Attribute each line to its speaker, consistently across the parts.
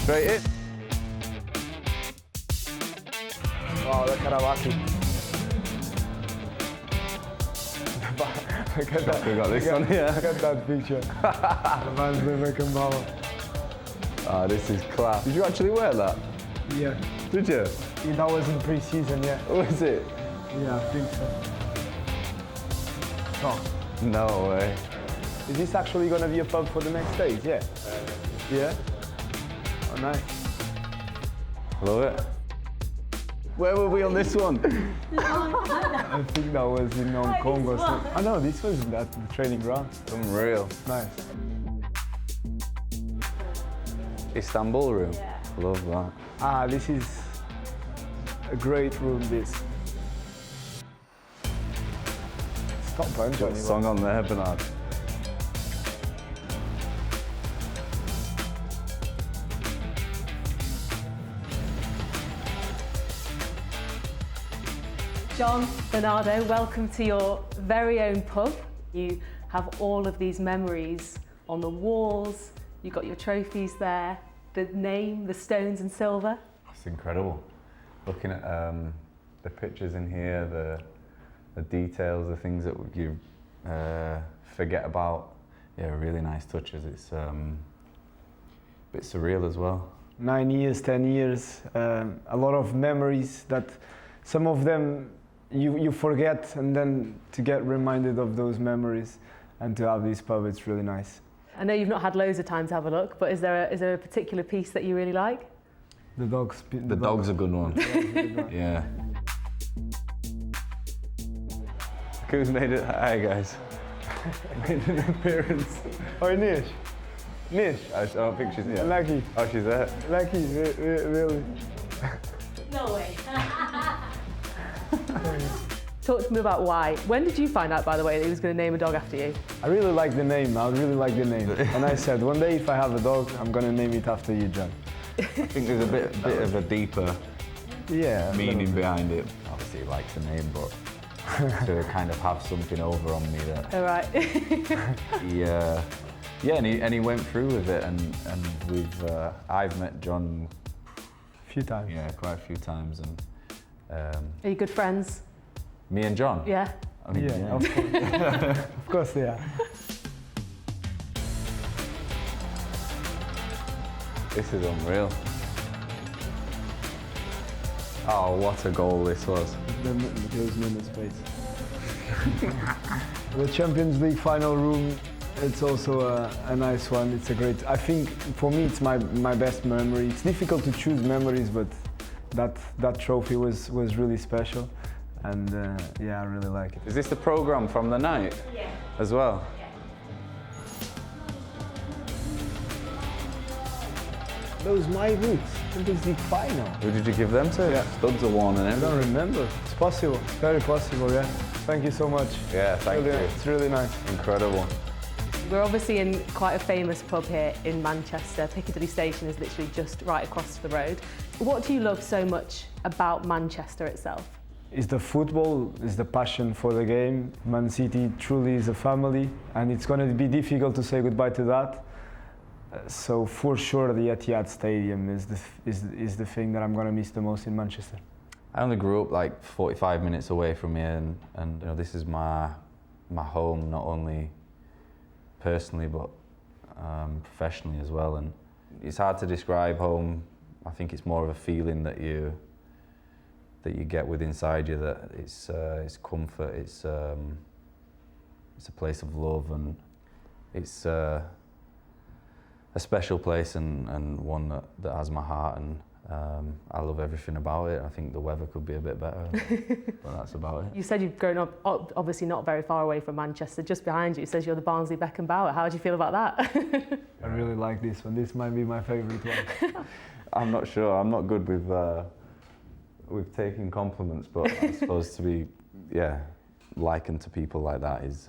Speaker 1: Straight in.
Speaker 2: Wow, look at Awaki. Look at that.
Speaker 1: We got this one here.
Speaker 2: Look at that picture. The man's been making ball.
Speaker 1: Oh, this is class. Did you actually wear that?
Speaker 2: Yeah.
Speaker 1: Did you?
Speaker 2: Yeah, that was in pre-season, yeah.
Speaker 1: Was it?
Speaker 2: Yeah, I think so. Oh.
Speaker 1: No way.
Speaker 2: Is this actually going to be a pub for the next days? Yeah. Yeah? Oh, nice.
Speaker 1: Love it. Where were we on this one?
Speaker 2: I think that was in Congo. Oh no, this was at the training ground.
Speaker 1: Unreal.
Speaker 2: Nice.
Speaker 1: Istanbul room.
Speaker 3: Yeah.
Speaker 1: Love that.
Speaker 2: Ah, this is a great room, this. Stop punch
Speaker 1: Got a song on there, Bernardo.
Speaker 3: John, Bernardo, welcome to your very own pub. You have all of these memories on the walls, you've got your trophies there, the name, the Stones and Silva.
Speaker 1: It's incredible. Looking at the pictures in here, the details, the things that you forget about. Yeah, really nice touches. It's a bit surreal as well.
Speaker 2: 9 years, 10 years, a lot of memories that some of them you forget, and then to get reminded of those memories and to have this pub, it's really nice.
Speaker 3: I know you've not had loads of time to have a look, but is there a particular piece that you really like?
Speaker 2: The dogs.
Speaker 1: The dog's a good one. Yeah. Who's made it? Hi guys. Made an appearance.
Speaker 2: Oh, Nish. Nish.
Speaker 1: I don't think she's here.
Speaker 2: Lucky.
Speaker 1: Oh, she's there.
Speaker 2: Lucky, really.
Speaker 3: No way. Talk to me about why. When did you find out, by the way, that he was going to name a dog after you?
Speaker 2: I really like the name. And I said, one day if I have a dog, I'm going to name it after you, John.
Speaker 1: I think there's a bit of a deeper meaning behind it. Obviously he likes the name, but to kind of have something over on me that...
Speaker 3: All right.
Speaker 1: and he went through with it, and I've met John
Speaker 2: a few times.
Speaker 1: Yeah, quite a few times. And
Speaker 3: Are you good friends?
Speaker 1: me and John?
Speaker 3: Yeah.
Speaker 1: I mean,
Speaker 2: Yeah, of course. Of course they are.
Speaker 1: This is unreal. Oh, what a goal this was.
Speaker 2: Those minutes, space. The Champions League final room, it's also a nice one. It's a great, I think for me it's my best memory. It's difficult to choose memories, but that trophy was really special. And yeah, I really like it.
Speaker 1: Is this the programme from the night?
Speaker 3: Yeah.
Speaker 1: As well?
Speaker 3: Yeah.
Speaker 2: Those my boots, Champions League final.
Speaker 1: Who did you give them to?
Speaker 2: Yeah.
Speaker 1: Studs are worn and
Speaker 2: I
Speaker 1: everything.
Speaker 2: don't remember. It's possible, very possible, yeah. Thank you so much.
Speaker 1: Yeah, thank you.
Speaker 2: It's really nice.
Speaker 1: Incredible.
Speaker 3: We're obviously in quite a famous pub here in Manchester. Piccadilly Station is literally just right across the road. What do you love so much about Manchester itself?
Speaker 2: It's the football, it's the passion for the game. Man City truly is a family, and it's going to be difficult to say goodbye to that. So for sure, the Etihad Stadium is the thing that I'm going to miss the most in Manchester.
Speaker 1: I only grew up like 45 minutes away from here, and you know, this is my home, not only personally but professionally as well. And it's hard to describe home. I think it's more of a feeling that you get with inside you, that it's comfort, it's a place of love, and it's a special place and one that has my heart, and I love everything about it. I think the weather could be a bit better, but that's about it.
Speaker 3: You said you've grown up, obviously not very far away from Manchester. Just behind you, it says you're the Barnsley Beckenbauer. How do you feel about that?
Speaker 2: I really like this one. This might be my favourite one.
Speaker 1: I'm not sure. I'm not good with taking compliments, but I suppose to be, likened to people like that is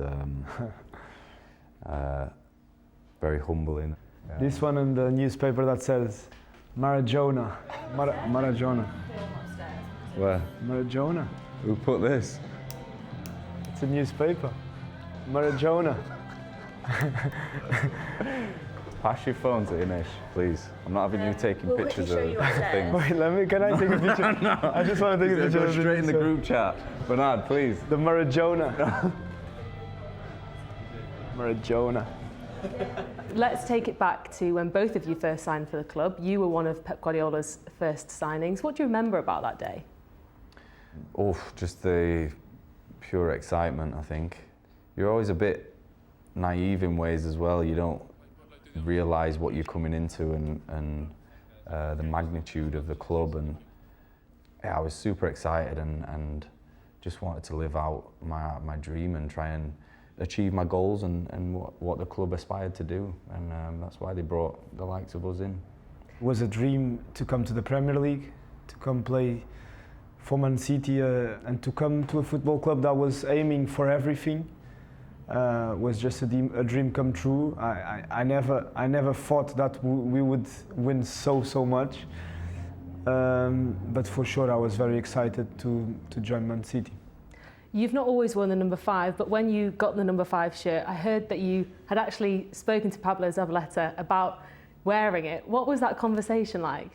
Speaker 1: very humbling. Yeah.
Speaker 2: This one in the newspaper that says Maradona. Maradona.
Speaker 1: Where?
Speaker 2: Maradona.
Speaker 1: Who put this?
Speaker 2: It's a newspaper. Maradona.
Speaker 1: Pass your phone to Inish, please. I'm not having you taking
Speaker 3: we'll
Speaker 1: pictures of
Speaker 3: quickly show you upstairs.
Speaker 1: things.
Speaker 2: Wait, can I take a picture?
Speaker 1: No.
Speaker 2: I just want to take a picture.
Speaker 1: Go
Speaker 2: of
Speaker 1: straight in the
Speaker 2: so-
Speaker 1: group chat. Bernard, please.
Speaker 2: The Maradona. Maradona.
Speaker 3: Let's take it back to when both of you first signed for the club. You were one of Pep Guardiola's first signings. What do you remember about that day?
Speaker 1: Oh, just the pure excitement, I think. You're always a bit naive in ways as well. You don't realise what you're coming into and the magnitude of the club. And yeah, I was super excited and just wanted to live out my dream and try and achieve my goals and what the club aspired to do. And that's why they brought the likes of us in.
Speaker 2: It was a dream to come to the Premier League, to come play for Man City and to come to a football club that was aiming for everything. Was just a dream come true. I never thought that we would win so much, but for sure I was very excited to join Man City.
Speaker 3: You've not always worn the number 5, but when you got the number 5 shirt, I heard that you had actually spoken to Pablo Zabaleta about wearing it. What was that conversation like?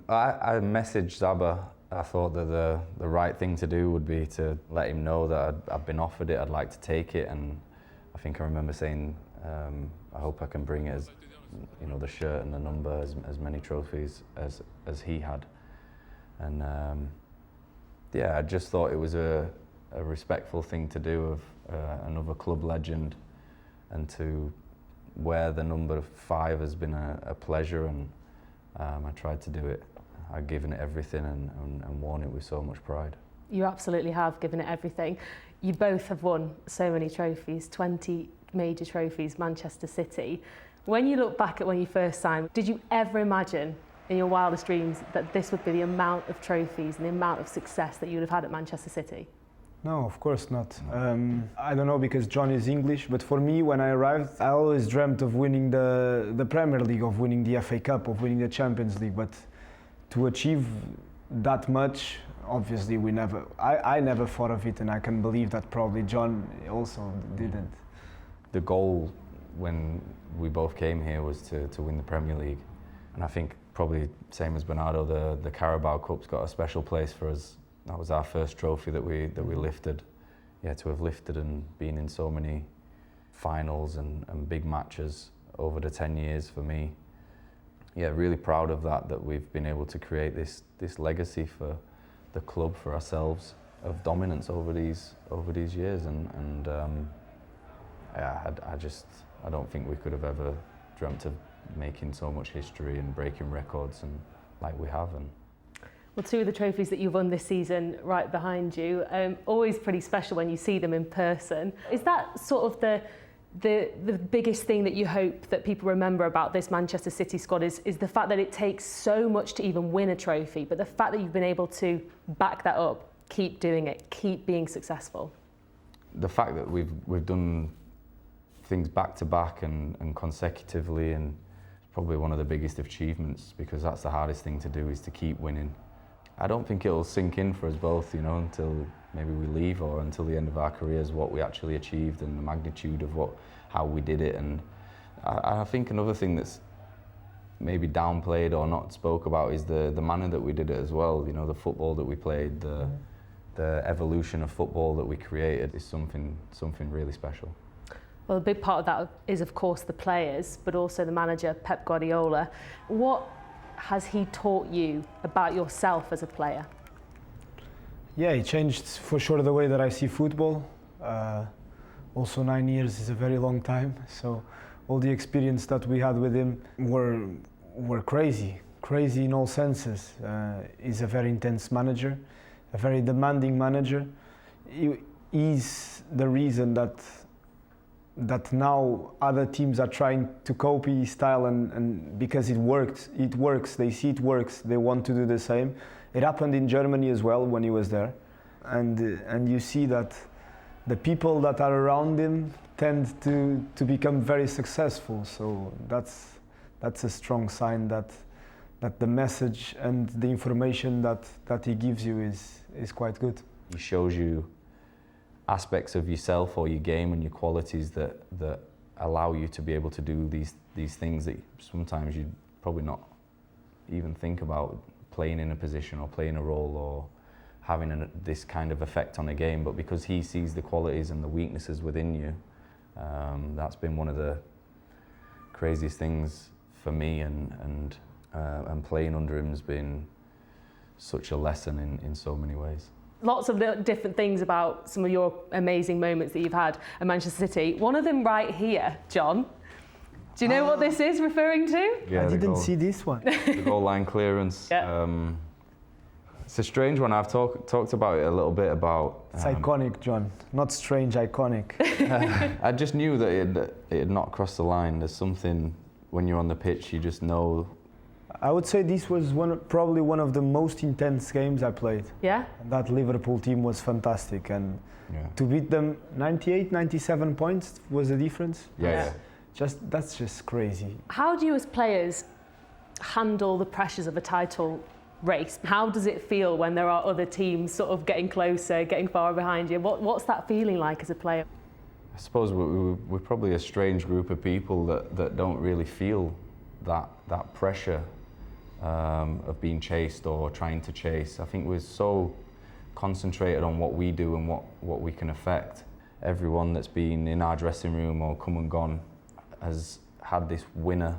Speaker 1: I messaged Zaba. I thought that the right thing to do would be to let him know that I'd been offered it, I'd like to take it, and I think I remember saying, I hope I can bring it as, you know, the shirt and the number, as many trophies as he had. And yeah, I just thought it was a respectful thing to do of another club legend, and to wear the number 5 has been a pleasure, and I tried to do it. I've given it everything and worn it with so much pride.
Speaker 3: You absolutely have given it everything. You both have won so many trophies, 20 major trophies, Manchester City. When you look back at when you first signed, did you ever imagine in your wildest dreams that this would be the amount of trophies and the amount of success that you would have had at Manchester City?
Speaker 2: No, of course not. I don't know, because John is English, but for me, when I arrived, I always dreamt of winning the Premier League, of winning the FA Cup, of winning the Champions League. But to achieve that much, obviously I never thought of it, and I can believe that probably John also didn't.
Speaker 1: The goal when we both came here was to win the Premier League. And I think probably same as Bernardo, the Carabao Cup's got a special place for us. That was our first trophy that we lifted. Yeah, to have lifted and been in so many finals and big matches over the 10 years for me. Yeah, really proud of that we've been able to create this legacy for the club, for ourselves, of dominance over these years. And yeah, I don't think we could have ever dreamt of making so much history and breaking records and like we have. And
Speaker 3: Well, 2 of the trophies that you've won this season right behind you, always pretty special when you see them in person. Is that sort of the biggest thing that you hope that people remember about this Manchester City squad is the fact that it takes so much to even win a trophy, but the fact that you've been able to back that up, keep doing it, keep being successful?
Speaker 1: The fact that we've done things back to back and consecutively, and probably one of the biggest achievements, because that's the hardest thing to do, is to keep winning. I don't think it'll sink in for us both, you know, until maybe we leave or until the end of our careers, what we actually achieved and the magnitude of how we did it. And I think another thing that's maybe downplayed or not spoke about is the manner that we did it as well. You know, the football that we played, the evolution of football that we created is something really special.
Speaker 3: Well, a big part of that is, of course, the players, but also the manager, Pep Guardiola. What has he taught you about yourself as a player?
Speaker 2: Yeah, he changed for sure the way that I see football. Also 9 years is a very long time, so all the experience that we had with him were crazy in all senses. He's a very intense manager, a very demanding manager. He's the reason that now other teams are trying to copy his style, and because it works, they see it works, they want to do the same. It happened in Germany as well when he was there, and you see that the people that are around him tend to become very successful. So that's a strong sign that the message and the information that he gives you is quite good.
Speaker 1: He shows you aspects of yourself or your game and your qualities that allow you to be able to do these things that sometimes you'd probably not even think about, playing in a position or playing a role or having this kind of effect on a game. But because he sees the qualities and the weaknesses within you, that's been one of the craziest things for me, and playing under him has been such a lesson in so many ways.
Speaker 3: Lots of different things about some of your amazing moments that you've had at Manchester City. One of them right here, John. Do you know what this is referring to?
Speaker 1: Yeah,
Speaker 2: I didn't see this one.
Speaker 1: The goal line clearance.
Speaker 3: Yeah.
Speaker 1: It's a strange one. I've talked about it a little bit about.
Speaker 2: It's iconic, John. Not strange, iconic.
Speaker 1: I just knew that it had not crossed the line. There's something when you're on the pitch, you just know.
Speaker 2: I would say this was probably one of the most intense games I played.
Speaker 3: Yeah?
Speaker 2: That Liverpool team was fantastic, and to beat them 98, 97 points was the difference.
Speaker 1: Yeah.
Speaker 2: That's just crazy.
Speaker 3: How do you as players handle the pressures of a title race? How does it feel when there are other teams sort of getting closer, getting far behind you? What's that feeling like as a player?
Speaker 1: I suppose we're probably a strange group of people that don't really feel that pressure of being chased or trying to chase. I think we're so concentrated on what we do and what we can affect. Everyone that's been in our dressing room or come and gone has had this winner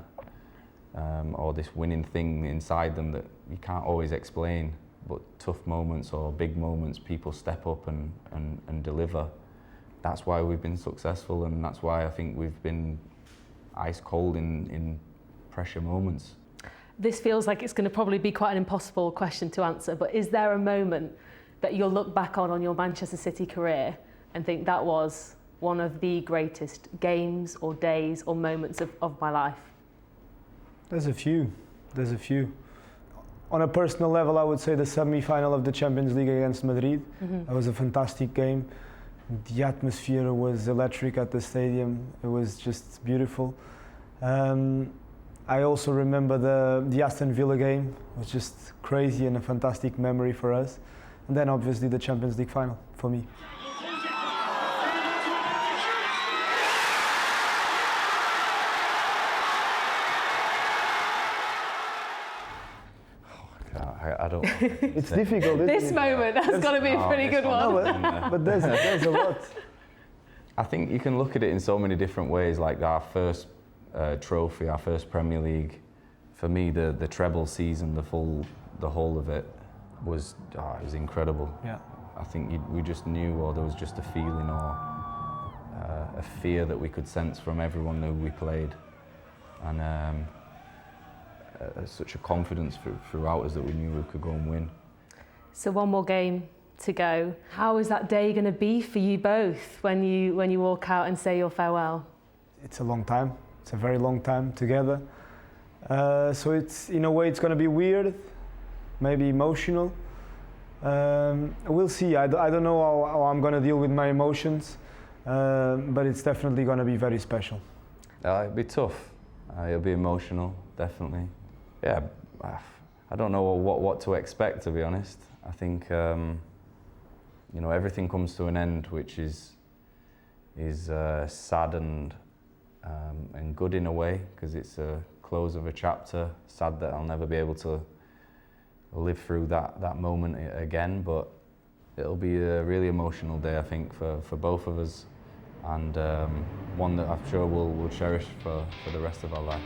Speaker 1: or this winning thing inside them that you can't always explain. But tough moments or big moments, people step up and deliver. That's why we've been successful, and that's why I think we've been ice cold in pressure moments.
Speaker 3: This feels like it's going to probably be quite an impossible question to answer, but is there a moment that you'll look back on your Manchester City career and think that was one of the greatest games or days or moments of my life?
Speaker 2: There's a few. On a personal level, I would say the semi-final of the Champions League against Madrid. That was a fantastic game. The atmosphere was electric at the stadium. It was just beautiful. I also remember the Aston Villa game. It was just crazy and a fantastic memory for us. And then obviously the Champions League final for me.
Speaker 1: I don't.
Speaker 2: It's difficult, isn't
Speaker 3: This
Speaker 2: it?
Speaker 3: moment, that's got to be a pretty good one.
Speaker 2: No, but there's a lot.
Speaker 1: I think you can look at it in so many different ways. Like our first trophy, our first Premier League. For me, the treble season, the whole of it was it was incredible.
Speaker 2: Yeah.
Speaker 1: I think we just knew, or there was just a feeling or a fear that we could sense from everyone who we played, and such a confidence throughout us that we knew we could go and win.
Speaker 3: So one more game to go. How is that day going to be for you both when you walk out and say your farewell?
Speaker 2: It's a long time. It's a very long time together. So it's, in a way, it's going to be weird, maybe emotional. We'll see. I don't know how I'm going to deal with my emotions, but it's definitely going to be very special.
Speaker 1: It'll be tough. It'll be emotional, definitely. Yeah, I don't know what to expect, to be honest. I think everything comes to an end, which is sad and good in a way, because it's a close of a chapter. Sad that I'll never be able to live through that moment again, but it'll be a really emotional day, I think, for both of us, and one that I'm sure we'll cherish for the rest of our life.